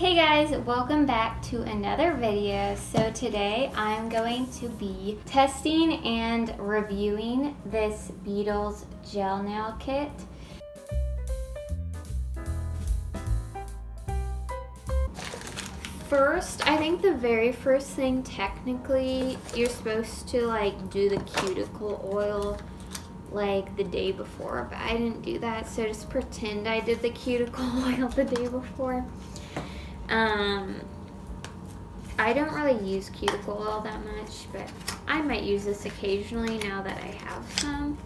Hey guys, welcome back to another video. So today I'm going to be testing and reviewing this Beetles gel nail kit. First, I think the very first thing technically, you're supposed to do the cuticle oil like the day before, but I didn't do that, so just pretend I did the cuticle oil the day before. I don't really use cuticle oil that much, but I might use this occasionally now that I have some.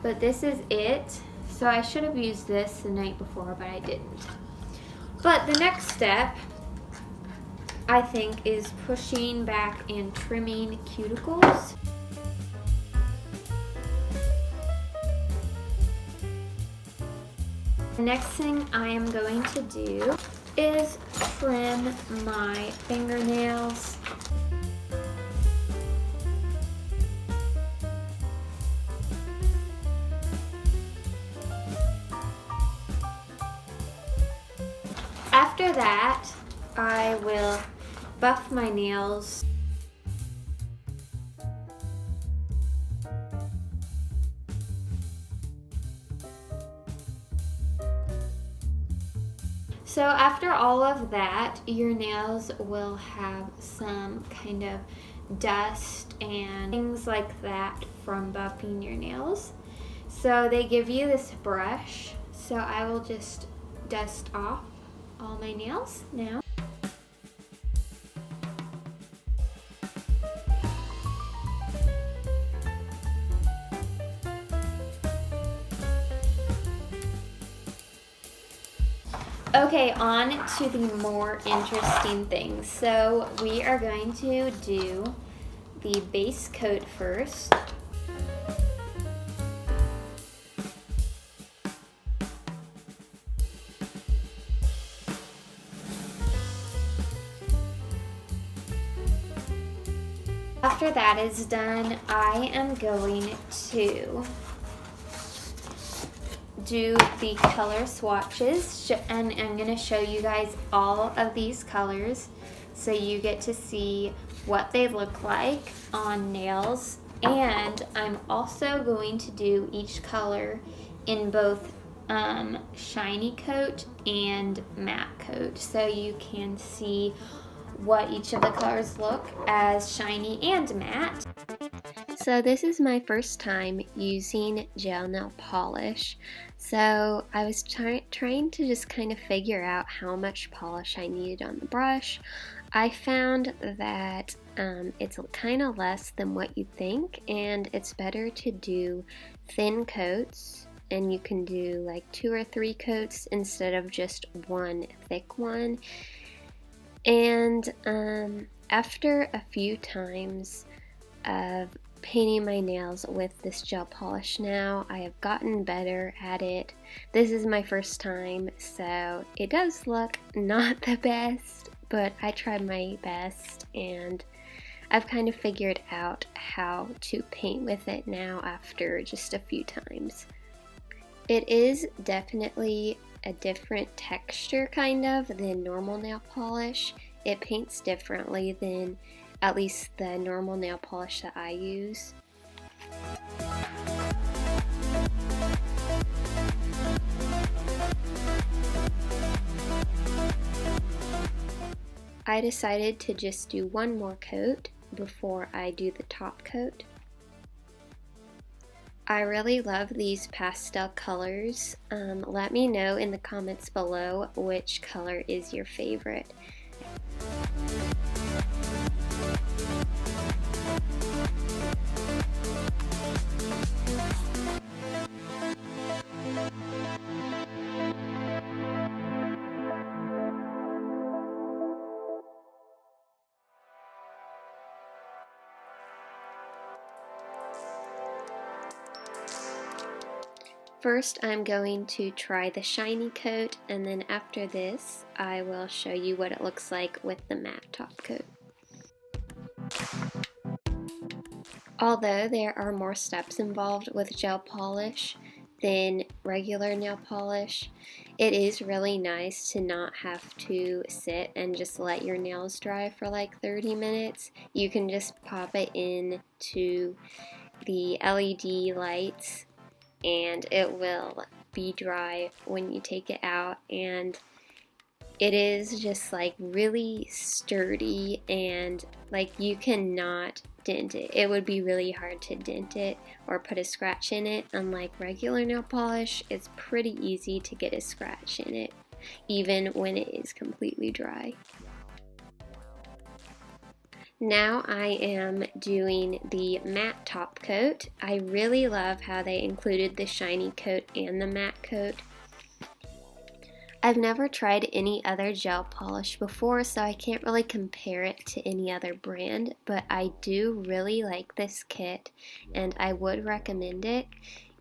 But this is it. So I should have used this the night before, but I didn't. But the next step, I think, is pushing back and trimming cuticles. The next thing I am going to do is trim my fingernails. After that, I will buff my nails. So after all of that, your nails will have some kind of dust and things like that from buffing your nails. So they give you this brush, so I will just dust off all my nails now. Okay, on to the more interesting things. So we are going to do the base coat first. After that is done, I am going to do the color swatches, and I'm going to show you guys all of these colors so you get to see what they look like on nails. And I'm also going to do each color in both shiny coat and matte coat, so you can see what each of the colors look as shiny and matte. So this is my first time using gel nail polish, so I was trying to just kind of figure out how much polish I needed on the brush. I found that it's kind of less than what you think, and it's better to do thin coats, and you can do like 2 or 3 coats instead of just one thick one. And after a few times of painting my nails with this gel polish now, I have gotten better at it. This is my first time, so it does look not the best, but I tried my best and I've kind of figured out how to paint with it now after just a few times. It is definitely a different texture kind of than normal nail polish. It paints differently than at least the normal nail polish that I use. I decided to just do one more coat before I do the top coat. I really love these pastel colors. Let me know in the comments below which color is your favorite. First, I'm going to try the shiny coat, and then after this, I will show you what it looks like with the matte top coat. Although there are more steps involved with gel polish than regular nail polish, It is really nice to not have to sit and just let your nails dry for like 30 minutes. You can just pop it in to the LED lights and it will be dry when you take it out, and it is just like really sturdy and like you cannot dent it. It would be really hard to dent it or put a scratch in it. Unlike regular nail polish, it's pretty easy to get a scratch in it even when it is completely dry. Now I am doing the matte top coat. I really love how they included the shiny coat and the matte coat. I've never tried any other gel polish before, so I can't really compare it to any other brand, but I do really like this kit and I would recommend it.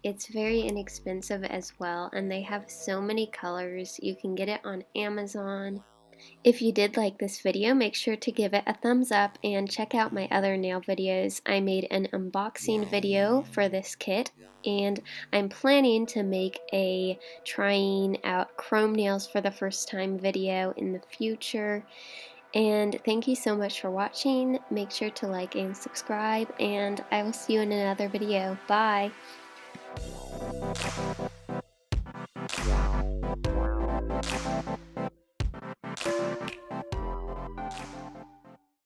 It's very inexpensive as well, and they have so many colors. You can get it on Amazon. If you did like this video, make sure to give it a thumbs up and check out my other nail videos. I made an unboxing video for this kit, and I'm planning to make a trying out chrome nails for the first time video in the future. And thank you so much for watching. Make sure to like and subscribe, and I will see you in another video. Bye!